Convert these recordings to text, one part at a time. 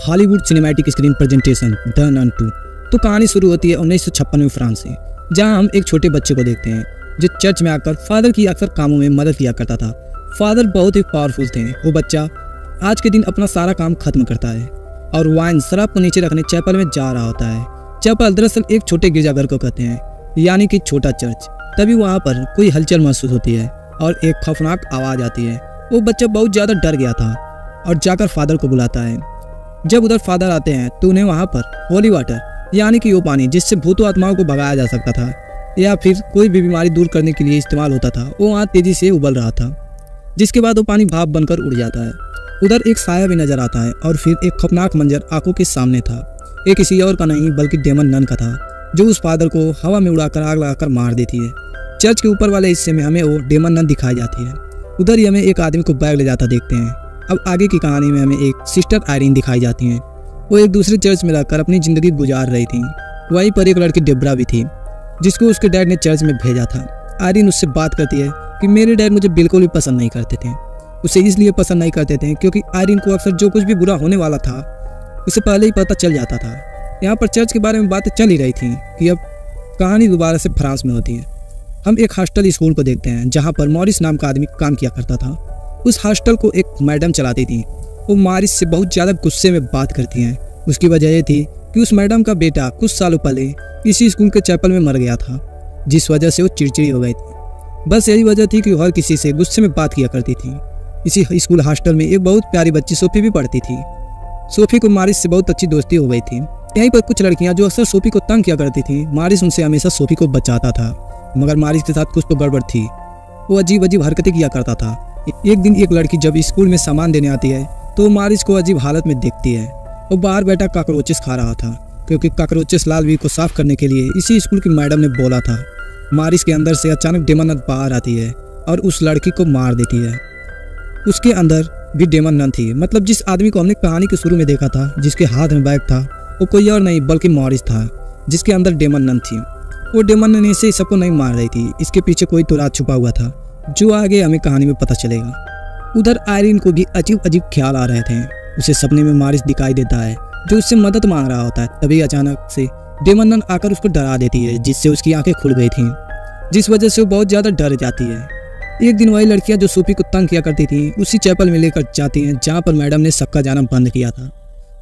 Hollywood cinematic screen presentation the nun 2। तो कहानी शुरू होती है 1956 में फ्रांस से, जहां हम एक छोटे बच्चे को देखते हैं जो चर्च में आकर फादर की अक्सर कामों में मदद किया करता था। फादर बहुत ही पावरफुल थे। वो बच्चा आज के दिन अपना सारा काम खत्म करता है और वाइन शराब को नीचे रखने चैपल में जा रहा होता है। चैपल दरअसल एक छोटे गिरजाघर को कहते हैं, यानी कि छोटा चर्च। तभी वहाँ पर कोई हलचल महसूस होती है और एक खौफनाक आवाज़ आती है। वो बच्चा बहुत ज़्यादा डर गया था और जाकर फादर को बुलाता है। जब उधर फादर आते हैं तो उन्हें वहाँ पर होली वाटर, यानी कि वो पानी जिससे भूतों आत्माओं को भगाया जा सकता था या फिर कोई भी बीमारी दूर करने के लिए इस्तेमाल होता था, वो वहाँ तेजी से उबल रहा था, जिसके बाद वो पानी भाप बनकर उड़ जाता है। उधर एक साया भी नजर आता है और फिर एक खौफनाक मंजर आंखों के सामने था। ये किसी और का नहीं बल्कि डेमन नन का था, जो उस फादर को हवा में उड़ाकर आग लगाकर मार देती है। चर्च के ऊपर वाले हिस्से में हमें वो डेमन नन दिखाई जाती है। उधर ही हमें एक आदमी को बैग ले जाता देखते हैं। अब आगे की कहानी में हमें एक सिस्टर आयरीन दिखाई जाती हैं। वो एक दूसरे चर्च में रहकर अपनी ज़िंदगी गुजार रही थी। वहीं पर एक लड़की डेब्रा भी थी, जिसको उसके डैड ने चर्च में भेजा था। आयरीन उससे बात करती है कि मेरे डैड मुझे बिल्कुल भी पसंद नहीं करते थे। उसे इसलिए पसंद नहीं करते थे क्योंकि आयरीन को अक्सर जो कुछ भी बुरा होने वाला था उसे पहले ही पता चल जाता था। यहाँ पर चर्च के बारे में बातें चल ही रही थी कि अब कहानी दोबारा से फ्रांस में होती है। हम एक हॉस्टल स्कूल को देखते हैं जहाँ पर मॉरिस नाम का आदमी काम किया करता था। उस हॉस्टल को एक मैडम चलाती थी। वो मॉरिस से बहुत ज़्यादा गुस्से में बात करती हैं। उसकी वजह ये थी कि उस मैडम का बेटा कुछ सालों पहले इसी स्कूल के चैपल में मर गया था, जिस वजह से वो चिड़चिड़ी हो गई थी। बस यही वजह थी कि वो हर किसी से गुस्से में बात किया करती थी। इसी स्कूल हॉस्टल में एक बहुत प्यारी बच्ची सोफी भी पढ़ती थी। सोफी को मॉरिस से बहुत अच्छी दोस्ती हो गई थी। यहीं पर कुछ लड़कियां जो अक्सर सोफी को तंग किया करती थी, मॉरिस उनसे हमेशा सोफी को बचाता था, मगर मॉरिस के साथ कुछ तो गड़बड़ थी। वो अजीब अजीब हरकतें किया करता था। एक दिन एक लड़की जब स्कूल में सामान देने आती है तो वो मॉरिस को अजीब हालत में देखती है। वो बाहर बैठा कॉकरोचेस खा रहा था, क्योंकि कॉकरोचेस लाल वी को साफ करने के लिए इसी स्कूल की मैडम ने बोला था। मॉरिस के अंदर से अचानक डेमन नन बाहर आती है और उस लड़की को मार देती है। उसके अंदर भी डेमन नन थी, मतलब जिस आदमी को हमने कहानी के शुरू में देखा था, जिसके हाथ में बैग था, वो कोई और नहीं बल्कि मॉरिस था, जिसके अंदर डेमन नन थी। वो डेमन नन से सबको नहीं मार रही थी, इसके पीछे कोई तो राज छुपा हुआ था, जो आगे हमें कहानी में पता चलेगा। उधर आयरीन को भी अजीब अजीब ख्याल आ रहे थे। उसे सपने में मॉरिस दिखाई देता है जो उससे मदद मांग रहा होता है। तभी अचानक से डेमन नन आकर उसको डरा देती है, जिससे उसकी आंखें खुल गई थीं, जिस वजह से वो बहुत ज़्यादा डर जाती है। एक दिन वही लड़कियां जो सोफी को तंग किया करती थी उसी चैपल में लेकर जाती हैं जहाँ पर मैडम ने सबका जाना बंद किया था।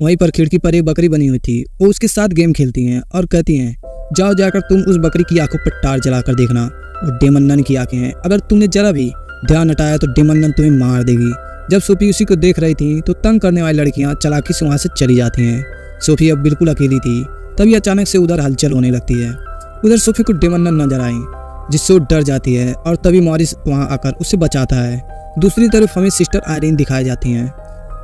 वहीं पर खिड़की पर एक बकरी बनी हुई थी। वो उसके साथ गेम खेलती हैं और कहती हैं, जाओ जाकर तुम उस बकरी की आंखों पर टार जलाकर देखना। वो डेमन नन की आंखें हैं, अगर तुमने जरा भी ध्यान हटाया तो डेमन नन तुम्हें मार देगी। जब सोफी उसी को देख रही थी तो तंग करने वाली लड़कियां चालाकी से वहां से चली जाती हैं। सोफी अब बिल्कुल अकेली थी। तभी अचानक से उधर हलचल होने लगती है। उधर सोफी को डेमन नन नजर आई, जिससे वो डर जाती है और तभी मॉरिस वहां आकर उसे बचाता है। दूसरी तरफ हमें सिस्टर आयरीन दिखाई जाती हैं,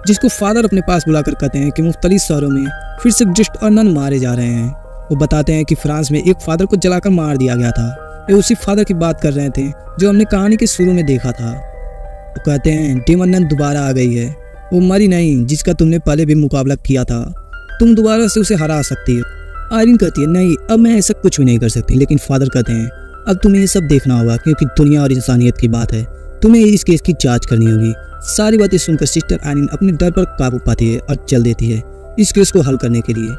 जिसको फादर अपने पास बुलाकर कहते हैं कि मुख्तलिफ शहरों में फिर से जिस्ट और नन मारे जा रहे हैं। वो बताते हैं कि फ्रांस में एक फादर को जलाकर मार दिया गया था। वे उसी फादर की बात कर रहे थे जो हमने कहानी के शुरू में देखा था। वो कहते हैं डेमन नन दोबारा आ गई है। वो मरी नहीं, जिसका तुमने पहले भी मुकाबला किया था। तुम दोबारा से उसे हरा सकती हो। आयरीन कहती है, नहीं, अब मैं ऐसा कुछ भी नहीं कर सकती। लेकिन फादर कहते हैं, अब तुम्हें ये सब देखना होगा, क्योंकि दुनिया और इंसानियत की बात है। तुम्हें इस केस की जांच करनी होगी। सारी बातें सुनकर सिस्टर आयरीन अपने डर पर काबू पाती है और चल देती है इस केस को हल करने के लिए।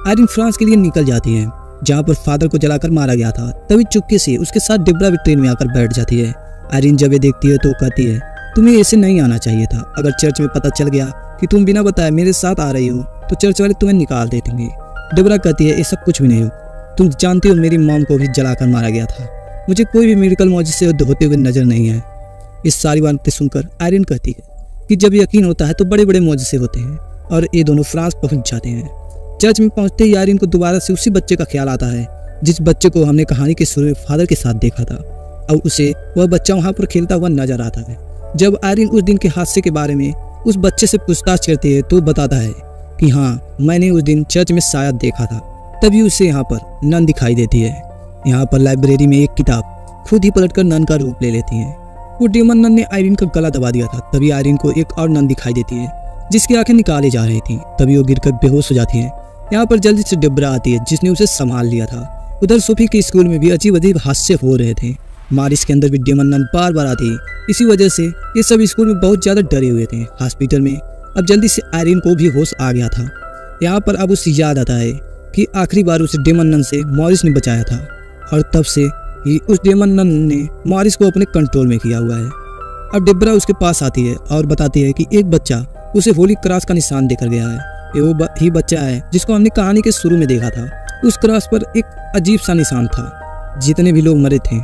आयरीन फ्रांस के लिए निकल जाती है, जहाँ पर फादर को जलाकर मारा गया था। तभी चुपके से उसके साथ डेब्रा भी ट्रेन में आकर बैठ जाती है। आयरीन जब ये देखती है तो कहती है, तुम्हें ऐसे नहीं आना चाहिए था। अगर चर्च में पता चल गया कि तुम बिना बताए मेरे साथ आ रही हो तो चर्च वाले तुम्हें निकाल देंगे। डेब्रा कहती है, ऐसा कुछ भी नहीं हो। तुम जानते हो मेरी मॉम को भी जलाकर मारा गया था। मुझे कोई भी मेडिकल मौजूद होते हुए नजर नहीं है। इस सारी बातें सुनकर आयरीन कहती है कि जब यकीन होता है तो बड़े बड़े मौजूद होते हैं, और ये दोनों फ्रांस पहुंच जाते हैं। चर्च में पहुंचते ही आयरीन को दोबारा से उसी बच्चे का ख्याल आता है, जिस बच्चे को हमने कहानी के शुरू में फादर के साथ देखा था। अब उसे वह बच्चा वहां पर खेलता हुआ नजर आता है। जब आयरीन उस दिन के हादसे के बारे में उस बच्चे से पूछताछ करती है तो बताता है कि हाँ, मैंने उस दिन चर्च में शायद देखा था। तभी उसे यहाँ पर नन दिखाई देती है। यहाँ पर लाइब्रेरी में एक किताब खुद ही पलटकर नन का रूप ले लेती है। वो डेमन नन ने आयरीन का गला दबा दिया था। तभी आयरीन को एक और नन दिखाई देती है, जिसकी आंखें निकाली जा रही थी। तभी वो गिरकर बेहोश हो जाती है। यहाँ पर जल्दी से डेब्रा आती है, जिसने उसे संभाल लिया था। उधर सोफी के स्कूल में भी अजीब अजीब हादसे हो रहे थे। मॉरिस के अंदर भी डेमन नन बार बार आती। इसी वजह से ये सब स्कूल में बहुत ज़्यादा डरे हुए थे। हॉस्पिटल में अब जल्दी से आयरीन को भी होश आ गया था। यहाँ पर अब उसे याद आता है कि आखिरी बार उसे डेमन नन से मॉरिस ने बचाया था और तब से ही उस डेमन नन ने मॉरिस को अपने कंट्रोल में किया हुआ है। अब डेब्रा उसके पास आती है और बताती है कि एक बच्चा उसे होली क्रॉस का निशान देकर गया है। ये वो ही बच्चा है जिसको हमने कहानी के शुरू में देखा था। उस क्रॉस पर एक अजीब सा निशान था। जितने भी लोग मरे थे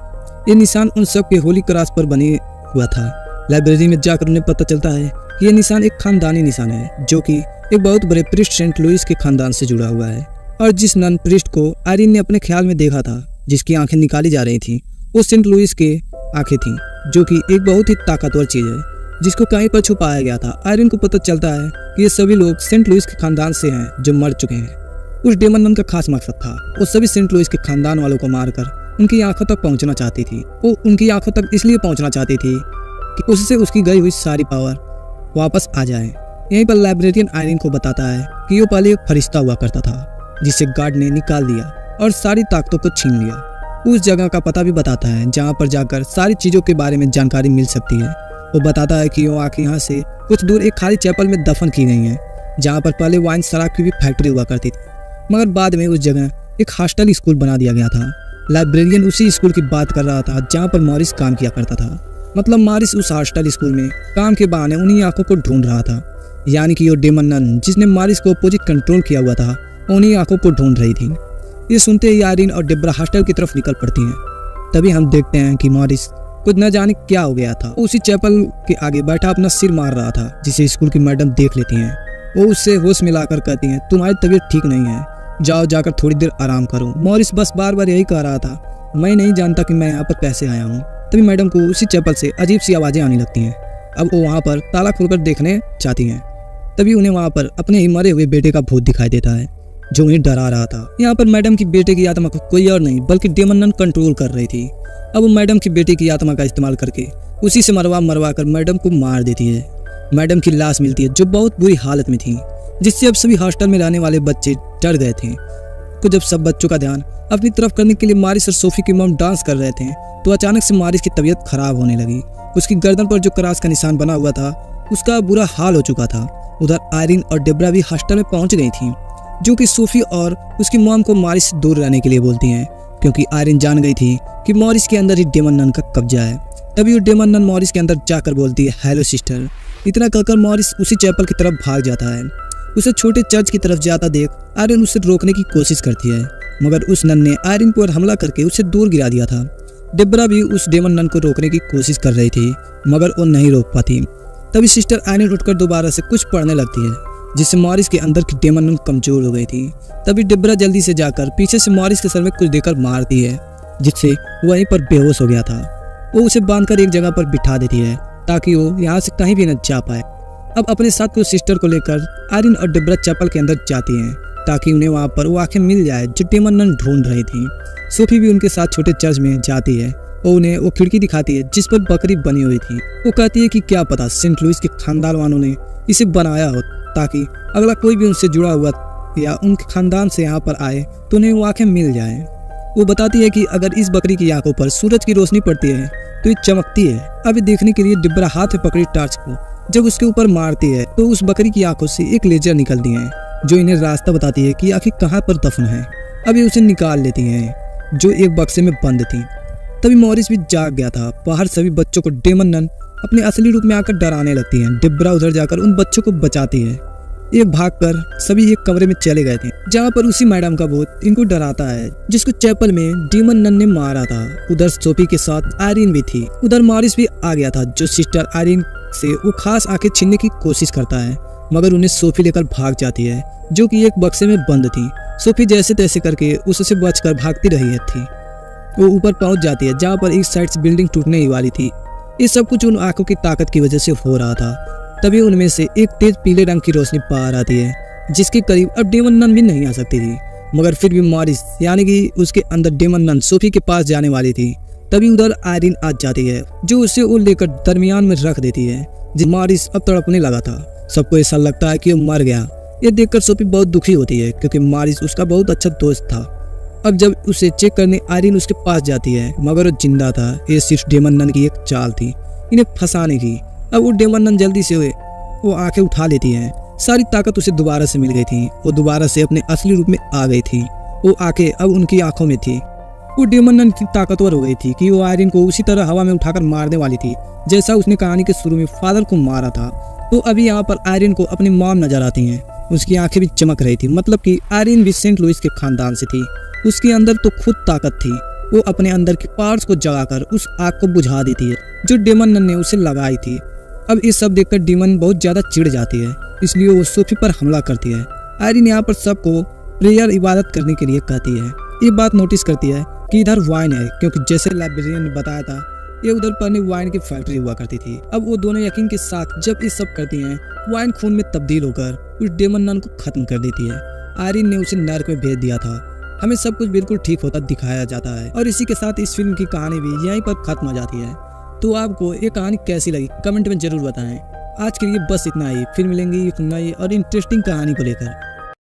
ये निशान उन सब के होली क्रॉस पर बने हुआ था। लाइब्रेरी में जाकर उन्हें पता चलता है कि यह निशान एक खानदानी निशान है जो कि एक बहुत बड़े प्रिस्ट सेंट लुइस के खानदान से जुड़ा हुआ है। और जिस नन प्रिस्ट को आयरीन ने अपने ख्याल में देखा था, जिसकी आंखें निकाली जा रही थी, वो सेंट लुइस के आंखें थीं, जो कि एक बहुत ही ताकतवर चीज़ है जिसको कहीं पर छुपाया गया था। आयरीन को पता चलता है कि ये सभी लोग सेंट लुइस के खानदान से हैं जो मर चुके हैं। उस डेमन नन का खास मकसद था वो सभी सेंट लुइस के खानदान वालों को मारकर उनकी आंखों तक पहुंचना चाहती थी। वो उनकी आंखों तक इसलिए पहुंचना चाहती थी कि उससे उसकी गई हुई सारी पावर वापस आ जाए। यहीं पर लाइब्रेरियन आयरीन को बताता है कि वो पहले एक फरिश्ता हुआ करता था जिसे गार्ड ने निकाल दिया और सारी ताकतों को छीन लिया। उस जगह का पता भी बताता है जहाँ पर जाकर सारी चीज़ों के बारे में जानकारी मिल सकती है। वो बताता है कि वो आके यहाँ से कुछ दूर एक खाली चैपल में दफन की गई है जहाँ पर पहले वाइन शराब की भी फैक्ट्री हुआ करती थी, मगर बाद में उस जगह एक हॉस्टल स्कूल बना दिया गया था। लाइब्रेरियन उसी स्कूल की बात कर रहा था जहाँ पर मॉरिस काम किया करता था। मतलब मॉरिस उस हॉस्टल स्कूल में काम के बहाने उन्हीं आंखों को ढूंढ रहा था, यानी कि वो डेमन नन जिसने मॉरिस को अपोजिट कंट्रोल किया हुआ था उन्हीं आंखों को ढूंढ रही थी। ये सुनते ही आयरीन और डेब्रा हॉस्टल की तरफ निकल पड़ती हैं। तभी हम देखते हैं कि मॉरिस कुछ न जाने क्या हो गया था। उसी चैपल के आगे बैठा अपना सिर मार रहा था, जिसे स्कूल की मैडम देख लेती हैं। वो उससे होश मिलाकर कहती हैं, तुम्हारी तबीयत ठीक नहीं है, जाओ जाकर थोड़ी देर आराम करो। मॉरिस बस बार बार यही कह रहा था, मैं नहीं जानता कि मैं यहाँ पर कैसे आया हूँ। तभी मैडम को उसी चैपल से अजीब सी आवाज़ें आने लगती हैं। अब वो वहाँ पर ताला खोलकर देखने चाहती हैं। तभी उन्हें वहाँ पर अपने ही मरे हुए बेटे का भूत दिखाई देता है जो उन्हें डरा रहा था। यहाँ पर मैडम की बेटे की आत्मा को कोई और नहीं बल्कि डेमन नन कंट्रोल कर रही थी। अब वो मैडम की बेटे की आत्मा का इस्तेमाल करके उसी से मरवा कर मैडम को मार देती है। मैडम की लाश मिलती है जो बहुत बुरी हालत में थी, जिससे अब सभी हॉस्टल में रहने वाले बच्चे डर गए थे। तो जब सब बच्चों का ध्यान अपनी तरफ करने के लिए मारिस और सोफी की मॉम डांस कर रहे थे तो अचानक से मारिस की तबीयत खराब होने लगी। उसकी गर्दन पर जो क्रॉस का निशान बना हुआ था उसका बुरा हाल हो चुका था। उधर आयरीन और डेब्रा भी हॉस्टल में पहुंच गई थी, जो कि सोफी और उसकी मॉम को मारिस से दूर रहने के लिए बोलती हैं, क्योंकि आयरीन जान गई थी कि मॉरिस के अंदर ही डेमन नन का कब्जा है। तभी वो डेमन नन मॉरिस के अंदर जाकर बोलती है, हेलो सिस्टर। इतना कहकर मॉरिस उसी चैपल की तरफ भाग जाता है। उसे छोटे चर्च की तरफ जाता देख आयरीन उसे रोकने की कोशिश करती है, मगर उस नन ने आयरीन पर हमला करके उसे दूर गिरा दिया था। डेब्रा भी उस डेमन नन को रोकने की कोशिश कर रही थी, मगर वो नहीं रोक पाती। तभी सिस्टर आयरीन उठकर दोबारा से कुछ पढ़ने लगती है, जिससे मॉरिस के अंदर की डेमन नन कमजोर हो गई थी। तभी डेब्रा जल्दी से जाकर पीछे से मॉरिस के सर में कुछ देकर मारती है, जिससे वहीं पर बेहोश हो गया था। वो उसे बांधकर एक जगह पर बिठा देती है ताकि वो यहाँ से कहीं भी न जा पाए। अब अपने साथ को सिस्टर को लेकर आयरीन और डेब्रा चैपल के अंदर जाती हैं ताकि उन्हें वहाँ पर वो आंखें मिल जाए जो डेमन नन ढूंढ रही थी। सोफी भी उनके साथ छोटे चर्च में जाती है और उन्हें वो खिड़की दिखाती है जिस पर बकरी बनी हुई थी। वो कहती है कि क्या पता सेंट लुइस के खानदान वालों ने इसे बनाया हो ताकि अगला कोई भी उनसे जुड़ा हुआ या उनके खानदान से यहाँ पर आए तो उन्हें वो आंखें मिल जाए। वो बताती है कि अगर इस बकरी की आंखों पर सूरज की रोशनी पड़ती है तो ये चमकती है। अब ये देखने के लिए डिब्रा हाथ में पकड़ी टॉर्च को जब उसके ऊपर मारती है तो उस बकरी की आंखों से एक लेजर निकलती है जो इन्हें रास्ता बताती है कि आखिर कहाँ पर दफन है। अब ये उसे निकाल लेती हैं जो एक बक्से में बंद थी। तभी मॉरिस भी जाग गया था। बाहर सभी बच्चों को डेमन नन अपने असली रूप में आकर डराने लगती हैं। डिब्रा उधर जाकर उन बच्चों को बचाती है। ये भागकर सभी एक कमरे में चले गए थे जहाँ पर उसी मैडम का भूत इनको डराता है जिसको चैपल में डेमन नन ने मारा था। उधर सोफी के साथ आयरीन भी थी। उधर मॉरिस भी आ गया था जो सिस्टर आयरीन से वो खास आंखें छीनने की कोशिश करता है, मगर उन्हें सोफी लेकर भाग जाती है जो कि एक बक्से में बंद थी। सोफी जैसे तैसे करके उससे बचकर भागती रही थी। वो ऊपर पहुंच जाती है जहाँ पर एक साइड से बिल्डिंग टूटने ही वाली थी। ये सब कुछ उन आंखों की ताकत की वजह से हो रहा था। तभी उनमें से एक तेज पीले रंग की रोशनी बाहर आती है जिसके करीब अब डेमन नन भी नहीं आ सकती थी, मगर फिर भी मॉरिस यानी कि उसके अंदर डेमन नन सोफी के पास जाने वाली थी। तभी उधर आयरीन आ जाती है जो उसे वो लेकर दरमियान में रख देती है। मॉरिस अब तड़पने लगा था। सबको ऐसा लगता है कि वो मर गया। ये देखकर सोफी बहुत दुखी होती है क्योंकि मॉरिस उसका बहुत अच्छा दोस्त था। अब जब उसे चेक करने आयरीन उसके पास जाती है, मगर वो जिंदा था। ये सिर्फ डेमन नन की एक चाल थी इन्हें फंसाने की। अब वो डेमन नन जल्दी से वो आंखें उठा लेती हैं सारी ताकत उसे दोबारा से मिल गई थी। वो दोबारा से अपने असली रूप में आ गई थी। वो आंखें अब उनकी आंखों में थी। वो डेमन नन इतनी ताकतवर हो गई थी कि वो आयरिन को उसी तरह हवा में उठाकर मारने वाली थी जैसा उसने कहानी के शुरू में फादर को मारा था। तो अभी यहाँ पर आयरिन को अपनी मॉम नजर आती हैं। उसकी आंखें भी चमक रही थी, मतलब कि आयरिन भी सेंट लुइस के खानदान से थी। उसके अंदर तो खुद ताकत थी। वो अपने अंदर के पार्ट्स को जगाकर उस आग को बुझा देती है जो डेमन नन ने उसे लगाई थी। अब इस सब देखकर डेमन बहुत ज्यादा चिढ़ जाती है, इसलिए वो सोफी पर हमला करती है। आयरिन यहाँ पर सबको प्रेयर इबादत करने के लिए कहती है। ये बात नोटिस करती है कि इधर वाइन है, क्योंकि जैसे लाइब्रेरियन ने बताया था ये उधर पर वाइन की फैक्ट्री हुआ करती थी। अब वो दोनों यकीन के साथ जब ये सब करती हैं, वाइन खून में तब्दील होकर उस डेमन नन को खत्म कर देती है। आयरिन ने उसे नर्क में भेज दिया था। हमें सब कुछ बिल्कुल ठीक होता दिखाया जाता है और इसी के साथ इस फिल्म की कहानी भी यहीं पर खत्म हो जाती है। तो आपको ये कहानी कैसी लगी कमेंट में जरूर बताएं। आज के लिए बस इतना ही, फिर मिलेंगे एक नई और इंटरेस्टिंग कहानी को लेकर।